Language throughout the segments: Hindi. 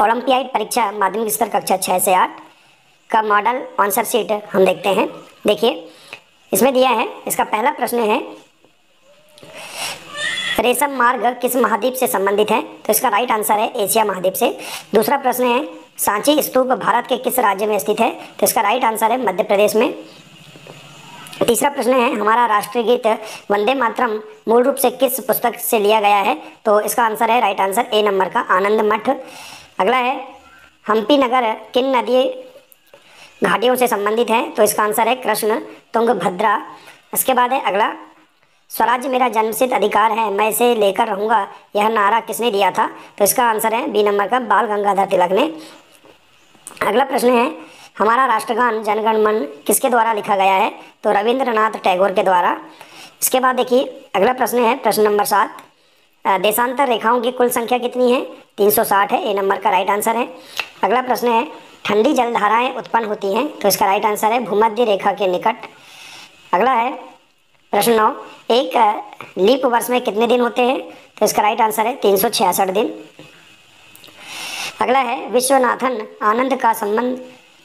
ओलंपियाड परीक्षा माध्यमिक स्तर कक्षा 6 से 8 का मॉडल आंसर शीट हम देखते हैं। देखिए इसमें दिया है, इसका पहला प्रश्न है रेशम मार्ग किस महाद्वीप से संबंधित है, तो इसका राइट आंसर है एशिया महाद्वीप से। दूसरा प्रश्न है सांची स्तूप भारत के किस राज्य में स्थित है, तो इसका राइट आंसर है मध्य प्रदेश में। तीसरा प्रश्न है हमारा राष्ट्रीय गीत वंदे मातरम मूल रूप से किस पुस्तक से लिया गया है, तो इसका आंसर है राइट आंसर ए नंबर का आनंद मठ। अगला है हम्पी नगर किन नदी घाटियों से संबंधित है, तो इसका आंसर है कृष्ण तुंगभद्रा। इसके बाद है अगला स्वराज्य मेरा जन्मसिद्ध अधिकार है मैं इसे लेकर रहूँगा यह नारा किसने दिया था, तो इसका आंसर है बी नंबर का बाल गंगाधर तिलक ने। अगला प्रश्न है हमारा राष्ट्रगान जनगण मन किसके द्वारा लिखा गया है, तो रविंद्रनाथ टैगोर के द्वारा। इसके बाद देखिए अगला प्रश्न है प्रश्न नंबर 7 देशांतर रेखाओं की कुल संख्या कितनी है, 360 है, ए नंबर का राइट आंसर है। अगला प्रश्न है ठंडी जलधाराएं उत्पन्न होती हैं, तो इसका राइट आंसर है भूमध्य रेखा के निकट। अगला है प्रश्न 9 एक लीप वर्ष में कितने दिन होते हैं, तो इसका राइट आंसर है 366 दिन। अगला है विश्वनाथन आनंद का संबंध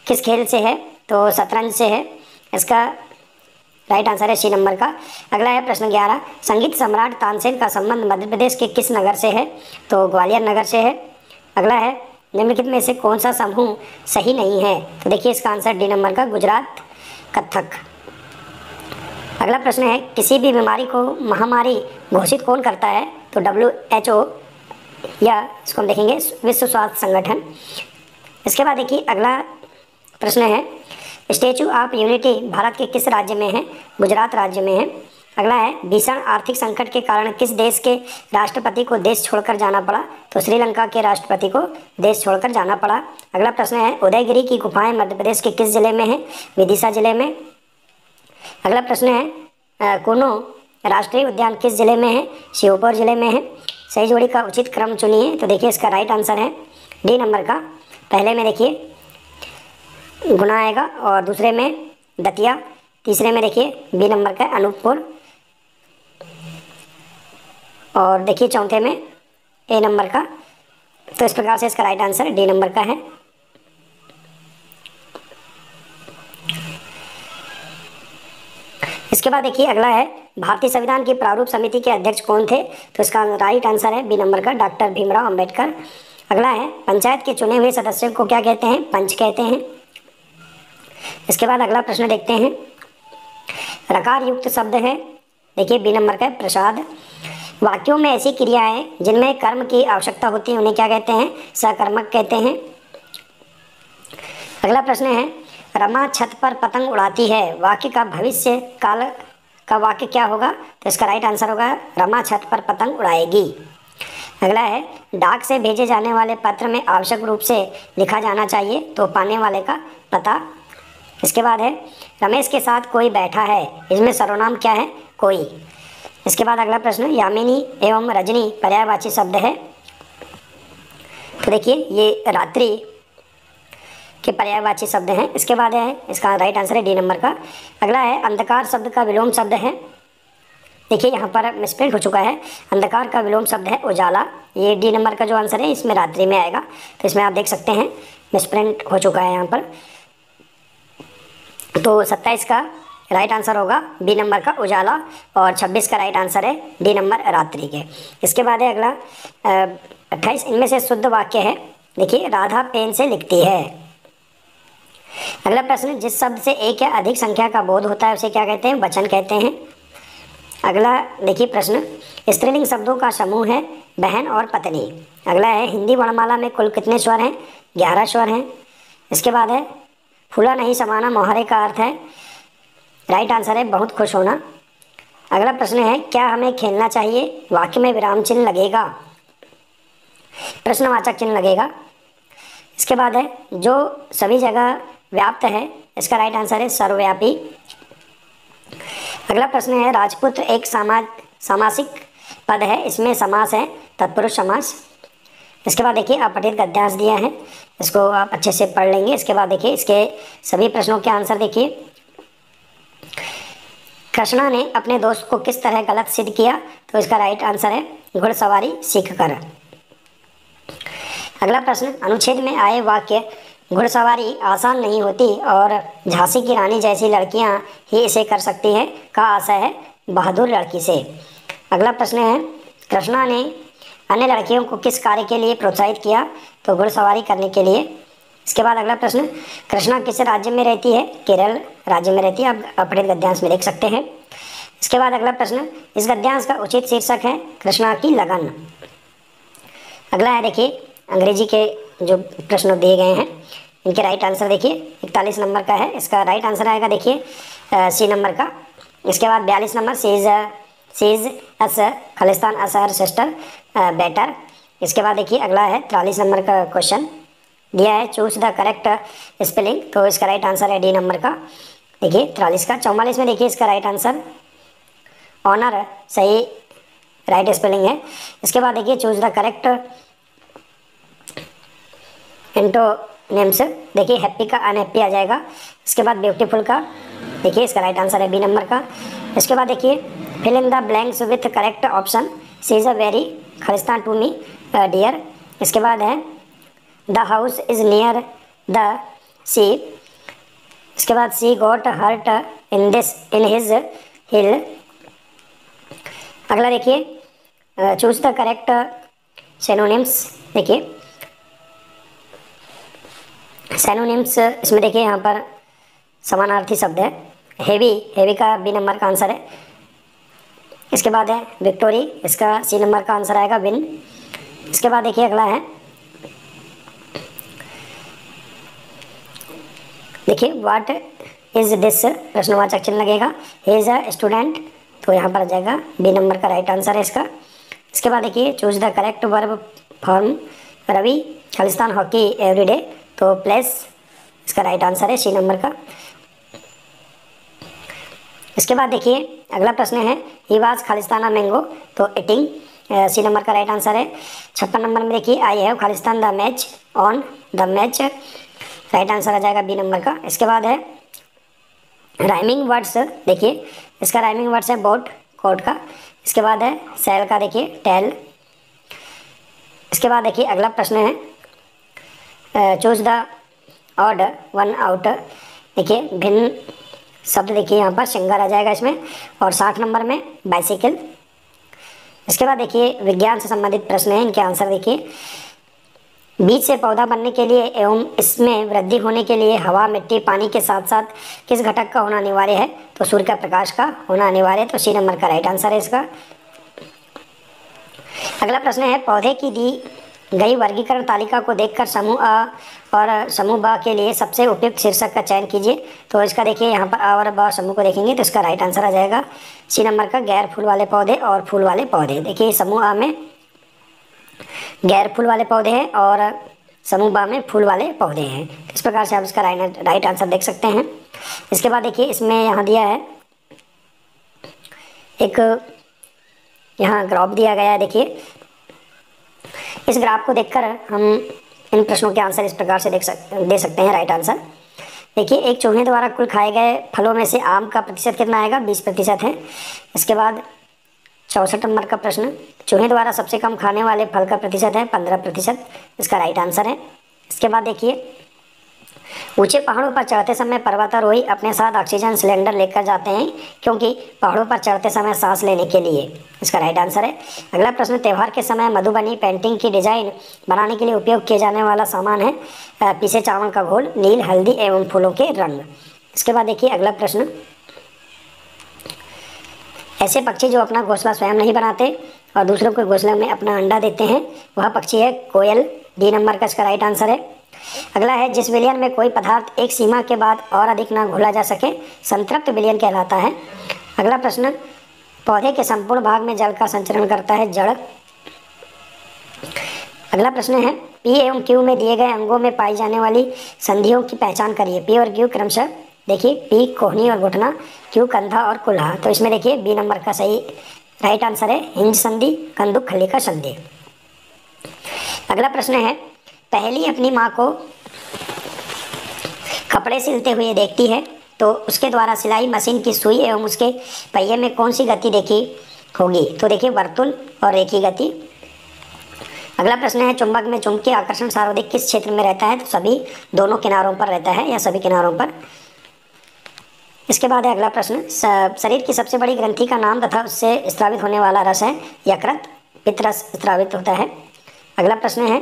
किस खेल से है, तो शतरंज से है, इसका राइट आंसर है सी नंबर का। अगला है प्रश्न 11 संगीत सम्राट तानसेन का संबंध मध्य प्रदेश के किस नगर से है, तो ग्वालियर नगर से है। अगला है निम्नलिखित में से कौन सा समूह सही नहीं है, तो देखिए इसका आंसर डी नंबर का गुजरात कथक। अगला प्रश्न है किसी भी बीमारी को महामारी घोषित कौन करता है, तो WHO या इसको हम देखेंगे विश्व स्वास्थ्य संगठन। इसके बाद देखिए अगला प्रश्न है स्टैचू ऑफ यूनिटी भारत के किस राज्य में है, गुजरात राज्य में है। अगला है भीषण आर्थिक संकट के कारण किस देश के राष्ट्रपति को देश छोड़कर जाना पड़ा, तो श्रीलंका के राष्ट्रपति को देश छोड़कर जाना पड़ा। अगला प्रश्न है उदयगिरी की गुफाएं मध्य प्रदेश के किस जिले में है, विदिशा जिले में। अगला प्रश्न है कूनो राष्ट्रीय उद्यान किस जिले में है, श्योपुर जिले में है। सही जोड़ी का उचित क्रम चुनिए, तो देखिए इसका राइट आंसर है डी नंबर का। पहले में देखिए गुना आएगा और दूसरे में दतिया, तीसरे में देखिए बी नंबर का अनूपपुर और देखिए चौथे में ए नंबर का। तो इस प्रकार से इसका राइट आंसर डी नंबर का है। इसके बाद देखिए अगला है भारतीय संविधान की प्रारूप समिति के अध्यक्ष कौन थे, तो इसका राइट आंसर है बी नंबर का डॉक्टर भीमराव अंबेडकर। अगला है पंचायत के चुने हुए सदस्यों को क्या कहते हैं, पंच कहते हैं। इसके बाद अगला प्रश्न देखते हैं रकार युक्त शब्द है, देखिए बी नंबर का प्रसाद। वाक्यों में ऐसी क्रियाएं जिनमें कर्म की आवश्यकता होती है उन्हें क्या कहते हैं, सकर्मक कहते हैं। अगला प्रश्न है रमा छत पर पतंग उड़ाती है वाक्य का भविष्य काल का वाक्य क्या होगा, तो इसका राइट आंसर होगा रमा छत पर पतंग उड़ाएगी। अगला है डाक से भेजे जाने वाले पत्र में आवश्यक रूप से लिखा जाना चाहिए, तो पाने वाले का पता। इसके बाद है रमेश के साथ कोई बैठा है, इसमें सर्वनाम क्या है, कोई। इसके बाद अगला प्रश्न यामिनी एवं रजनी पर्यायवाची शब्द है, तो देखिए ये रात्रि के पर्यायवाची शब्द हैं। इसके बाद है इसका राइट आंसर है डी नंबर का। अगला है अंधकार शब्द का विलोम शब्द है, देखिए यहाँ पर मिसप्रिंट हो चुका है, अंधकार का विलोम शब्द है उजाला, ये डी नंबर का जो आंसर है इसमें रात्रि में आएगा, तो इसमें आप देख सकते हैं मिसप्रिंट हो चुका है यहाँ पर। तो 27 का राइट आंसर होगा बी नंबर का उजाला और 26 का राइट आंसर है डी नंबर रात्रि के। इसके बाद है अगला 28 इनमें से शुद्ध वाक्य है, देखिए राधा पेन से लिखती है। अगला प्रश्न जिस शब्द से एक या अधिक संख्या का बोध होता है उसे क्या कहते हैं, वचन कहते हैं। अगला देखिए प्रश्न स्त्रीलिंग शब्दों का समूह है बहन और पत्नी। अगला है हिंदी वर्णमाला में कुल कितने स्वर हैं, 11 स्वर हैं। इसके बाद है फूला नहीं समाना मोहरे का अर्थ है, राइट आंसर है बहुत खुश होना। अगला प्रश्न है क्या हमें खेलना चाहिए, वाक्य में विराम चिन्ह लगेगा, प्रश्नवाचक चिन्ह लगेगा। इसके बाद है जो सभी जगह व्याप्त है, इसका राइट आंसर है सर्वव्यापी। अगला प्रश्न है राजपुत्र एक सामासिक पद है, इसमें समास है तत्पुरुष समास। इसके बाद देखिए अपठित गद्यांश दिया है, इसको आप अच्छे से पढ़ लेंगे। इसके बाद देखिए इसके सभी प्रश्नों के आंसर देखिए। कृष्णा ने अपने दोस्त को किस तरह गलत सिद्ध किया, तो इसका राइट आंसर है घुड़सवारी सीख कर। अगला प्रश्न, अनुच्छेद में आए वाक्य घुड़सवारी आसान नहीं होती और झांसी की रानी जैसी लड़कियां ही इसे कर सकती हैं का आशय है बहादुर लड़की से। अगला प्रश्न है, कृष्णा ने अन्य लड़कियों को किस कार्य के लिए प्रोत्साहित किया? तो घुड़सवारी करने के लिए। इसके बाद अगला प्रश्न, कृष्णा किस राज्य में रहती है? केरल राज्य में रहती है। आप अपठित गद्यांश में देख सकते हैं। इसके बाद अगला प्रश्न, इस गद्यांश का उचित शीर्षक है कृष्णा की लगन। अगला है देखिए, अंग्रेजी के जो प्रश्न दिए गए हैं इनके राइट आंसर देखिए 41 नंबर का है। इसका राइट आंसर आएगा देखिए सी नंबर का। इसके बाद 42 नंबर, सीज अस खालिस्तान अस हर सिस्टर बेटर। इसके बाद देखिए अगला है 43 नंबर का क्वेश्चन दिया है, चूज द करेक्ट स्पेलिंग। तो इसका राइट आंसर है डी नंबर का देखिए 43 का। 44 में देखिए इसका राइट आंसर ऑनर सही राइट स्पेलिंग है। इसके बाद देखिए चूज द करेक्ट एंटोनिम्स, देखिए हैप्पी का अनहैप्पी आ जाएगा। इसके बाद ब्यूटीफुल का देखिए इसका राइट आंसर है बी नंबर का। इसके बाद देखिए fill in the blanks with correct option, she is a very खालिस्तान टू मी डियर। इसके बाद है the house is near the sea. इसके बाद she got hurt in his heel. अगला देखिए चूज द करेक्ट सिनोनिम्स। देखिए सिनोनिम्स इसमें देखिए यहाँ पर समानार्थी शब्द है, हेवी का बी नंबर का आंसर है। इसके बाद है विक्टोरी, इसका सी नंबर का आंसर आएगा विन। इसके बाद देखिए अगला है देखिए व्हाट इज दिस, प्रश्नवाचक चिन्ह लगेगा। ही इज अ स्टूडेंट, तो यहाँ पर आ जाएगा बी नंबर का राइट आंसर है इसका। इसके बाद देखिए choose the correct verb form, Ravi खालिस्तान हॉकी एवरीडे, तो प्लेस इसका राइट आंसर है सी नंबर का। इसके बाद देखिए अगला प्रश्न है, ही वाज खालिस्ताना मैंगो, तो ईटिंग सी नंबर का राइट आंसर है। 56 नंबर में देखिए आई हैव खालिस्तान the match on the match, right answer आ जाएगा बी नंबर का। इसके बाद है राइमिंग वर्ड्स, देखिए इसका राइमिंग वर्ड्स है बोट कोट का। इसके बाद है सेल का देखिए टेल। इसके बाद देखिए अगला प्रश्न है choose the odd one out, देखिए भिन्न शब्द देखिए यहाँ पर सिंगर आ जाएगा इसमें। और 60 नंबर में बाइसिकल। इसके बाद देखिए विज्ञान से संबंधित प्रश्न है, इनके आंसर देखिए। बीज से पौधा बनने के लिए एवं इसमें वृद्धि होने के लिए हवा, मिट्टी, पानी के साथ साथ किस घटक का होना अनिवार्य है? तो सूर्य का प्रकाश का होना अनिवार्य है, तो सी नंबर का राइट आंसर है इसका। अगला प्रश्न है, पौधे की दी गई वर्गीकरण तालिका को देखकर समूह अ और समूह ब के लिए सबसे उपयुक्त शीर्षक का चयन कीजिए। तो इसका देखिए यहाँ पर अ और ब समूह को देखेंगे तो इसका राइट आंसर आ जाएगा सी नंबर का गैर फूल वाले पौधे और फूल वाले पौधे। देखिए समूह अ में गैर फूल वाले पौधे हैं और समूह बा में फूल वाले पौधे हैं। इस प्रकार से आप इसका राइट आंसर देख सकते हैं। इसके बाद देखिए इसमें यहाँ दिया है एक यहाँ ग्राफ दिया गया है। देखिए इस ग्राफ को देखकर हम इन प्रश्नों के आंसर इस प्रकार से दे सकते हैं राइट आंसर। देखिए एक चूहे द्वारा कुल खाए गए फलों में से आम का प्रतिशत कितना आएगा? 20% है। इसके बाद 64 नंबर का प्रश्न, चूहे द्वारा सबसे कम खाने वाले फल का प्रतिशत है 15%, इसका राइट आंसर है। इसके बाद देखिए ऊंचे पहाड़ों पर चढ़ते समय पर्वतारोही अपने साथ ऑक्सीजन सिलेंडर लेकर जाते हैं क्योंकि पहाड़ों पर चढ़ते समय सांस लेने के लिए, इसका राइट आंसर है। अगला प्रश्न, त्यौहार के समय मधुबनी पेंटिंग की डिजाइन बनाने के लिए उपयोग किया जाने वाला सामान है पीसे चावल का घोल, नील, हल्दी एवं फूलों के रंग। इसके बाद देखिए अगला प्रश्न, ऐसे पक्षी जो अपना घोंसला स्वयं नहीं बनाते और दूसरों के घोंसले में अपना अंडा देते हैं वह पक्षी है कोयल, डी नंबर का इसका राइट आंसर है। अगला है, जिस विलयन में कोई पदार्थ एक सीमा के बाद और अधिक ना घोला जा सके संतृप्त विलयन कहलाता है। अगला प्रश्न, पौधे के संपूर्ण भाग में जल का संचरण करता है जड़। अगला प्रश्न है, पी एवं क्यू में दिए गए अंगों में पाई जाने वाली संधियों की पहचान करिए। पी और क्यू क्रमशः, देखिए पी कोहनी और घुटना, क्यू कंधा और कुल्हा, तो इसमें देखिए बी नंबर का सही राइट आंसर है हिंज संधि, कंदुक खली का संधि। अगला प्रश्न है, पहली अपनी माँ को कपड़े सिलते हुए देखती है तो उसके द्वारा सिलाई मशीन की सुई एवं उसके पहिए में कौन सी गति देखी होगी? तो देखिए वर्तुल और रेखी गति। अगला प्रश्न है चुंबक में चुंबकीय आकर्षण सर्वाधिक किस क्षेत्र में रहता है? तो सभी दोनों किनारों पर रहता है या सभी किनारों पर। इसके बाद है अगला प्रश्न, शरीर की सबसे बड़ी ग्रंथि का नाम तथा उससे स्रावित होने वाला रस है? यकृत, पित्तरस स्रावित होता है। अगला प्रश्न है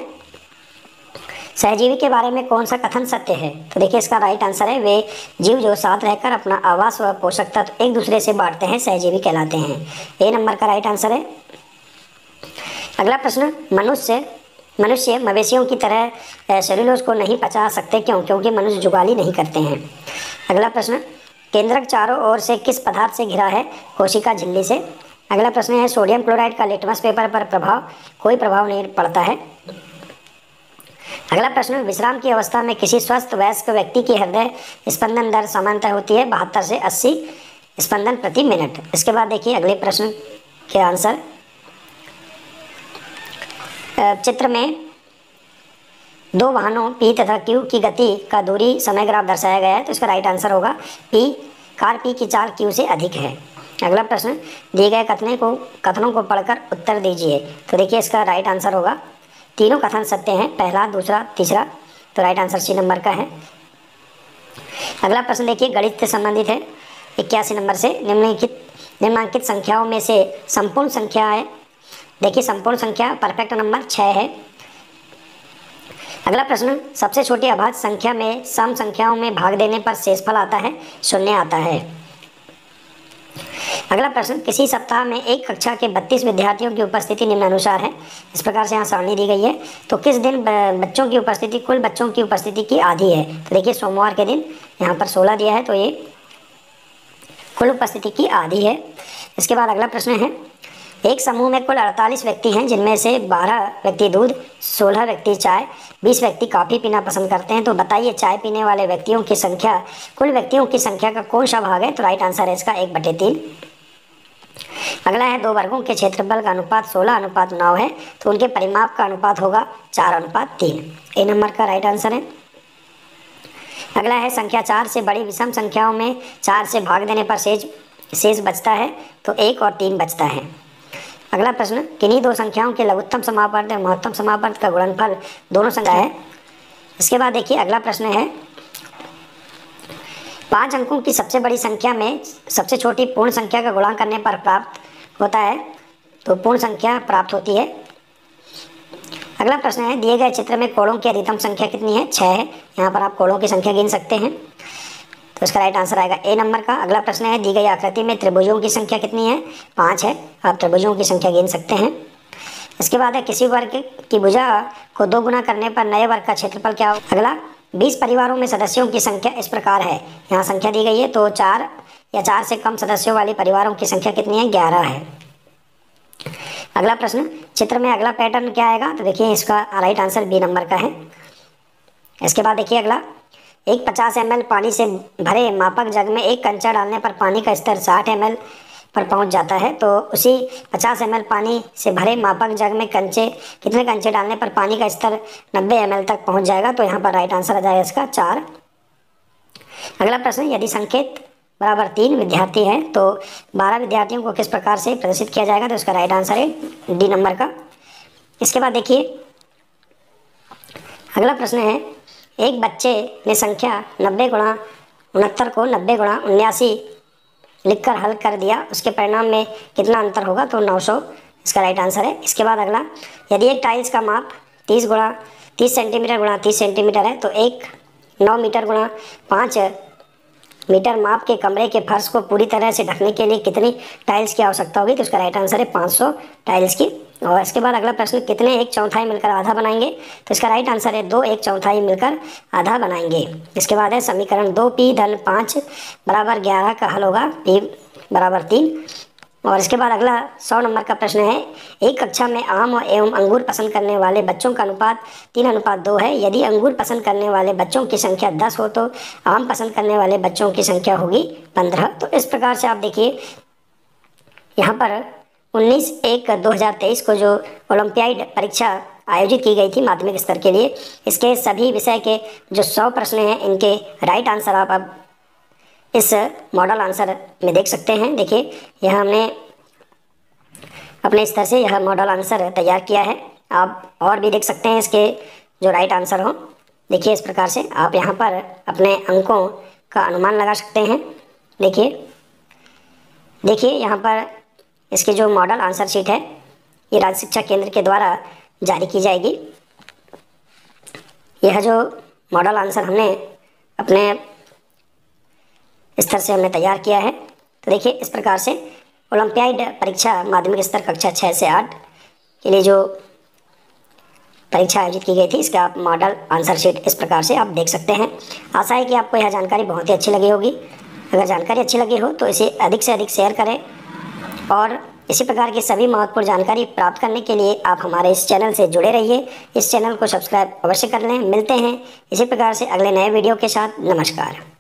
सहजीवी के बारे में कौन सा कथन सत्य है? तो देखिए इसका राइट आंसर है वे जीव जो साथ रहकर अपना आवास व पोषक तत्व एक दूसरे से बांटते हैं सहजीवी कहलाते हैं। ए नंबर का राइट आंसर है। अगला प्रश्न, मनुष्य मवेशियों की तरह सेल्यूलोज को नहीं पचा सकते क्यों? क्योंकि मनुष्य जुगाली नहीं करते हैं। अगला प्रश्न, केंद्रक चारों ओर से किस पदार्थ से घिरा है? कोशिका झिल्ली से। अगला प्रश्न है सोडियम क्लोराइड का लिटमस पेपर पर कोई प्रभाव नहीं पड़ता है। अगला प्रश्न, विश्राम की अवस्था में किसी स्वस्थ वयस्क व्यक्ति की हृदय स्पंदन दर सामान्यतः होती है 72 से 80 स्पंदन प्रति मिनट। इसके बाद देखिए अगले प्रश्न के आंसर। चित्र में दो वाहनों P तथा Q की गति का दूरी समय ग्राफ दर्शाया गया है, तो इसका राइट आंसर होगा कार P की चाल Q से अधिक है। अगला प्रश्न, दिए गए कथनों को पढ़कर उत्तर दीजिए। तो देखिए इसका राइट आंसर होगा तीनों कथन सत्य हैं, पहला, दूसरा, तीसरा। तो राइट आंसर सी नंबर का है। अगला प्रश्न देखिए गणित से संबंधित है 81 नंबर से, निम्नलिखित संख्याओं में से संपूर्ण संख्या है। देखिए संपूर्ण संख्या परफेक्ट नंबर 6 है। अगला प्रश्न, सबसे छोटी अभाज्य संख्या में सम संख्याओं में भाग देने पर शेषफल आता है? 0 आता है। अगला प्रश्न, किसी सप्ताह में एक कक्षा के 32 विद्यार्थियों की उपस्थिति निम्नानुसार है। इस प्रकार से यहाँ सारणी दी गई है। तो किस दिन बच्चों की उपस्थिति कुल बच्चों की उपस्थिति की आधी है? तो देखिए सोमवार के दिन यहाँ पर 16 दिया है, तो ये कुल उपस्थिति की आधी है। इसके बाद अगला प्रश्न है एक समूह में कुल 48 व्यक्ति हैं, जिनमें से 12 व्यक्ति दूध, 16 व्यक्ति चाय, 20 व्यक्ति कॉफ़ी पीना पसंद करते हैं। तो बताइए चाय पीने वाले व्यक्तियों की संख्या कुल व्यक्तियों की संख्या का कौन सा भाग है? तो राइट आंसर है इसका 1/3। अगला है दो वर्गों के क्षेत्रफल का अनुपात 16:9 है, तो उनके परिमाप का अनुपात होगा 4:3। ए नंबर का राइट आंसर है। अगला है संख्या 4 से बड़ी विषम संख्याओं में 4 से भाग देने पर शेष बचता है, तो 1 और 3 बचता है। अगला प्रश्न, किन्हीं दो संख्याओं के लघुत्तम समापवर्त और महत्तम समापवर्त का गुणनफल दोनों संख्या है। इसके बाद देखिए अगला प्रश्न है 5 अंकों की सबसे बड़ी संख्या में सबसे छोटी पूर्ण संख्या का गुणा करने पर प्राप्त होता है, तो पूर्ण संख्या प्राप्त होती है। अगला प्रश्न है दिए गए चित्र में कोणों की अधिकतम संख्या कितनी है? 6 है। यहाँ पर आप कोणों की संख्या गिन सकते हैं, तो इसका राइट आंसर आएगा ए नंबर का। अगला प्रश्न है दी गई आकृति में त्रिभुजों की संख्या कितनी है? 5 है। आप त्रिभुजों की संख्या गिन सकते हैं। इसके बाद है किसी वर्ग की भुजा को 2 गुना करने पर नए वर्ग का क्षेत्रफल क्या होगा? अगला 20 परिवारों में सदस्यों की संख्या इस प्रकार है। यहाँ संख्या दी गई है, तो 4 या 4 से कम सदस्यों वाले परिवारों की संख्या कितनी है? 11 है। अगला प्रश्न, चित्र में अगला पैटर्न क्या आएगा? तो देखिए इसका राइट आंसर बी नंबर का है। इसके बाद देखिए अगला एक 50 ml पानी से भरे मापक जग में एक कंचा डालने पर पानी का स्तर 60 ml पर पहुंच जाता है, तो उसी 50 ml पानी से भरे मापक जग में कितने कंचे डालने पर पानी का स्तर 90 ml तक पहुंच जाएगा? तो यहाँ पर राइट आंसर आ जाएगा इसका 4। अगला प्रश्न, यदि संकेत बराबर 3 विद्यार्थी हैं तो 12 विद्यार्थियों को किस प्रकार से प्रदर्शित किया जाएगा? तो इसका राइट आंसर है डी नंबर का। इसके बाद देखिए अगला प्रश्न है एक बच्चे ने संख्या 90 गुणा 69 को 90 गुणा 79 लिखकर हल कर दिया, उसके परिणाम में कितना अंतर होगा? तो 900 इसका राइट आंसर है। इसके बाद अगला यदि एक टाइल्स का माप 30 सेंटीमीटर गुणा 30 सेंटीमीटर है, तो एक 9 मीटर गुणा 5 मीटर माप के कमरे के फर्श को पूरी तरह से ढकने के लिए कितनी टाइल्स की आवश्यकता होगी? तो इसका राइट आंसर है 500 टाइल्स की। और इसके बाद अगला प्रश्न, कितने 1/4 मिलकर आधा बनाएंगे? तो इसका राइट आंसर है 2 1/4 मिलकर आधा बनाएंगे। इसके बाद है समीकरण 2p-5 = 11 का हल होगा p = 3। और इसके बाद अगला 100 नंबर का प्रश्न है एक कक्षा में आम एवं अंगूर पसंद करने वाले बच्चों का अनुपात 3:2 है। यदि अंगूर पसंद करने वाले बच्चों की संख्या 10 हो तो आम पसंद करने वाले बच्चों की संख्या होगी 15। तो इस प्रकार से आप देखिए यहाँ पर 19/1/2023 को जो ओलंपियाड परीक्षा आयोजित की गई थी माध्यमिक स्तर के लिए, इसके सभी विषय के जो 100 प्रश्न हैं इनके राइट आंसर आप अब इस मॉडल आंसर में देख सकते हैं। देखिए यह हमने अपने स्तर से यह मॉडल आंसर तैयार किया है आप और भी देख सकते हैं इसके जो राइट आंसर हो। देखिए इस प्रकार से आप यहाँ पर अपने अंकों का अनुमान लगा सकते हैं। देखिए यहाँ पर इसकी जो मॉडल आंसर शीट है ये राज्य शिक्षा केंद्र के द्वारा जारी की जाएगी। यह जो मॉडल आंसर हमने अपने स्तर से हमने तैयार किया है, तो देखिए इस प्रकार से ओलंपियाड परीक्षा माध्यमिक स्तर कक्षा 6 से 8 के लिए जो परीक्षा आयोजित की गई थी, इसका आप मॉडल आंसर शीट इस प्रकार से आप देख सकते हैं। आशा है कि आपको यह जानकारी बहुत ही अच्छी लगी होगी। अगर जानकारी अच्छी लगी हो तो इसे अधिक से अधिक शेयर करें और इसी प्रकार की सभी महत्वपूर्ण जानकारी प्राप्त करने के लिए आप हमारे इस चैनल से जुड़े रहिए। इस चैनल को सब्सक्राइब अवश्य कर लें। मिलते हैं इसी प्रकार से अगले नए वीडियो के साथ। नमस्कार।